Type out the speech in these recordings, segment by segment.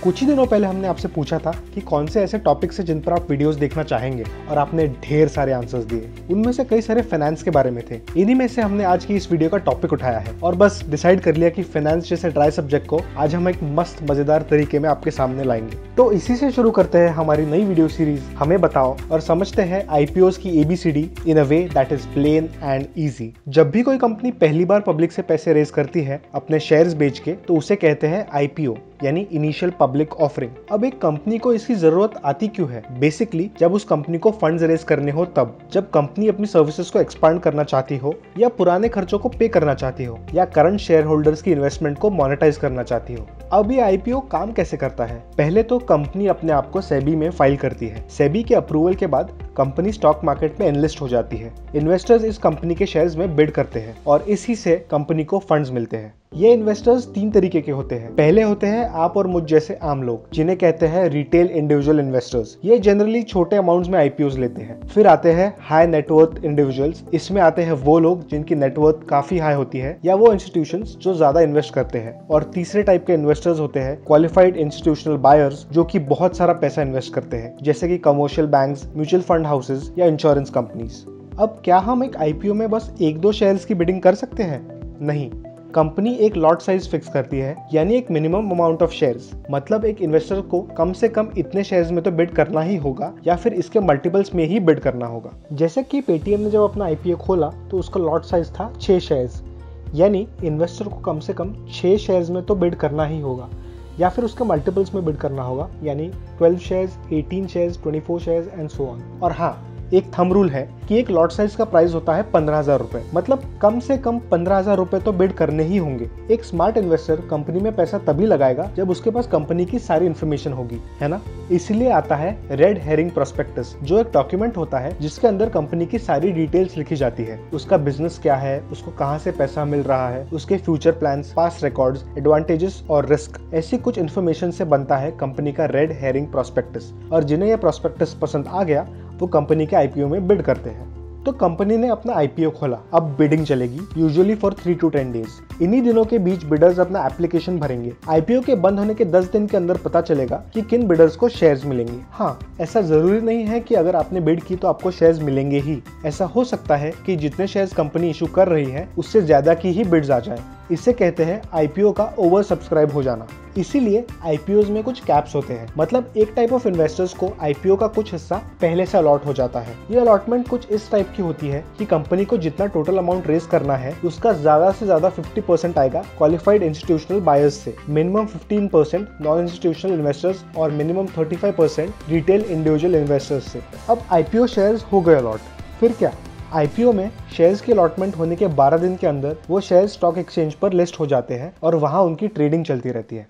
कुछ ही दिनों पहले हमने आपसे पूछा था कि कौन से ऐसे टॉपिक्स हैं जिन पर आप वीडियोस देखना चाहेंगे और आपने ढेर सारे आंसर्स दिए। उनमें से कई सारे फाइनेंस के बारे में थे। इन्हीं में से हमने आज की इस वीडियो का टॉपिक उठाया है और बस डिसाइड कर लिया कि फाइनेंस जैसे ड्राई सब्जेक्ट को आज हम एक मस्त मजेदार तरीके में आपके सामने लाएंगे। तो इसी से शुरू करते हैं हमारी नई वीडियो सीरीज हमें बताओ और समझते हैं आईपीओस की ABCD in a way that is plain and easy. जब भी कोई कंपनी पहली बार पब्लिक से पैसे रेज करती है अपने शेयर्स बेच के, तो उसे कहते हैं आईपीओ यानी इनिशियल पब्लिक ऑफरिंग। अब एक कंपनी को इसकी जरूरत आती क्यों है? बेसिकली जब उस कंपनी को फंड्स रेज करने हो तब, जब कंपनी अपनी सर्विसेज को एक्सपांड करना चाहती हो या पुराने खर्चों को पे करना चाहती हो या करंट शेयर होल्डर्स की इन्वेस्टमेंट को मोनेटाइज करना चाहती हो। अब ये आईपीओ काम कैसे करता है? पहले तो कंपनी अपने आप को सेबी में फाइल करती है। सेबी के अप्रूवल के बाद कंपनी स्टॉक मार्केट में एनलिस्ट हो जाती है। इन्वेस्टर्स इस कंपनी के शेयर्स में बिड करते हैं और इसी से कंपनी को फंड्स मिलते हैं। ये इन्वेस्टर्स तीन तरीके के होते हैं। पहले होते हैं आप और मुझ जैसे आम लोग, जिन्हें कहते हैं रिटेल इंडिविजुअल इन्वेस्टर्स। ये जनरली छोटे अमाउंट्स में आईपीओस लेते हैं। फिर आते हैं हाई नेटवर्थ इंडिविजुअल्स। इसमें आते हैं वो लोग जिनकी नेटवर्थ काफी हाई होती है या वो इंस्टीट्यूशंस जो ज्यादा इन्वेस्ट करते हैं। और तीसरे टाइप के इन्वेस्टर्स होते हैं क्वालिफाइड इंस्टीट्यूशनल बायर्स, जो कि बहुत सारा पैसा इन्वेस्ट करते हैं, जैसे कि commercial banks, mutual fund houses या इंश्योरेंस कंपनीज। अब क्या हम एक आईपीओ में बस एक दो शेयर्स की बिडिंग कर सकते हैं? नहीं, कंपनी एक लॉट साइज फिक्स करती है, यानी एक मिनिमम अमाउंट ऑफ शेयर्स। मतलब एक इन्वेस्टर को कम से कम इतने शेयर्स में तो बिड करना ही होगा या फिर इसके मल्टीपल्स में ही बिड करना होगा। जैसे कि पेटीएम ने जब अपना आईपीओ खोला तो उसका लॉट साइज था 6 शेयर्स, यानी इन्वेस्टर को कम से कम 6 शेयर्स में तो बिड करना ही होगा या फिर उसके मल्टीपल्स में बिड करना होगा, यानी 12 shares, 18 shares, 24 shares and so on. और हाँ, एक थंब रूल है कि एक लॉट साइज का प्राइस होता है 15,000 रुपए। मतलब कम से कम 15,000 रुपए तो बिड करने ही होंगे। एक स्मार्ट इन्वेस्टर कंपनी में पैसा तभी लगाएगा जब उसके पास कंपनी की सारी इन्फॉर्मेशन होगी, है ना? इसलिए आता है रेड हेरिंग प्रोस्पेक्टस, जो एक डॉक्यूमेंट होता है जिसके अंदर कंपनी की सारी डिटेल्स लिखी जाती है। उसका बिजनेस क्या है, उसको कहाँ से पैसा मिल रहा है, उसके future plans, past records, advantages और रिस्क, ऐसी कुछ इन्फॉर्मेशन से बनता है कंपनी का रेड हेरिंग प्रोस्पेक्टस। और जिन्हें यह प्रोस्पेक्टस पसंद आ गया वो कंपनी के आईपीओ में बिड करते हैं। तो कंपनी ने अपना आईपीओ खोला। अब बिडिंग चलेगी, यूजुअली फॉर 3 to 10 डेज। इन्हीं दिनों के बीच बिडर्स अपना एप्लीकेशन भरेंगे। आईपीओ के बंद होने के 10 दिन के अंदर पता चलेगा कि किन बिडर्स को शेयर्स मिलेंगे। हाँ, ऐसा जरूरी नहीं है कि अगर आपने बिड की तो आपको शेयर्स मिलेंगे ही। ऐसा हो सकता है कि जितने शेयर्स कंपनी इशू कर रही है उससे ज्यादा की ही बिड्स आ जाए। इसे कहते हैं आईपीओ का ओवर सब्सक्राइब हो जाना। इसीलिए आईपीओज में कुछ कैप्स होते हैं। मतलब एक टाइप ऑफ इन्वेस्टर्स को आईपीओ का कुछ हिस्सा पहले से अलॉट हो जाता है। ये अलॉटमेंट कुछ इस टाइप की होती है कि कंपनी को जितना टोटल अमाउंट रेज करना है उसका ज्यादा से ज्यादा 50% आएगा क्वालिफाइड इंस्टीट्यूशनल बायर्स से, मिनिमम 15% नॉन इंस्टीट्यूशनल इन्वेस्टर्स और मिनिमम 35% रिटेल इंडिविजुअल इन्वेस्टर्स से। अब आईपीओ शेयर्स हो गए अलॉट। फिर क्या? आईपीओ में शेयर्स की अलॉटमेंट होने के 12 दिन के अंदर वो शेयर स्टॉक एक्सचेंज पर लिस्ट हो जाते हैं और वहां उनकी ट्रेडिंग चलती रहती है।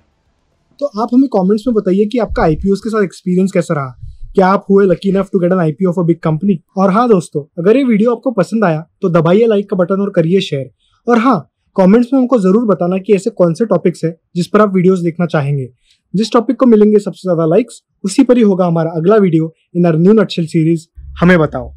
तो आप हमें कमेंट्स में बताइए कि आपका आईपीओ के साथ एक्सपीरियंस कैसा रहा। क्या आप हुए lucky enough to get an IPO of a big company? और हाँ दोस्तों, अगर ये वीडियो आपको पसंद आया तो दबाइए लाइक का बटन और करिए शेयर। और हाँ, कमेंट्स में हमको जरूर बताना कि ऐसे कौन से टॉपिक्स है जिस पर आप वीडियोस देखना चाहेंगे। जिस टॉपिक को मिलेंगे सबसे ज्यादा लाइक्स, उसी पर ही होगा हमारा अगला video in our new nutshell series हमें बताओ।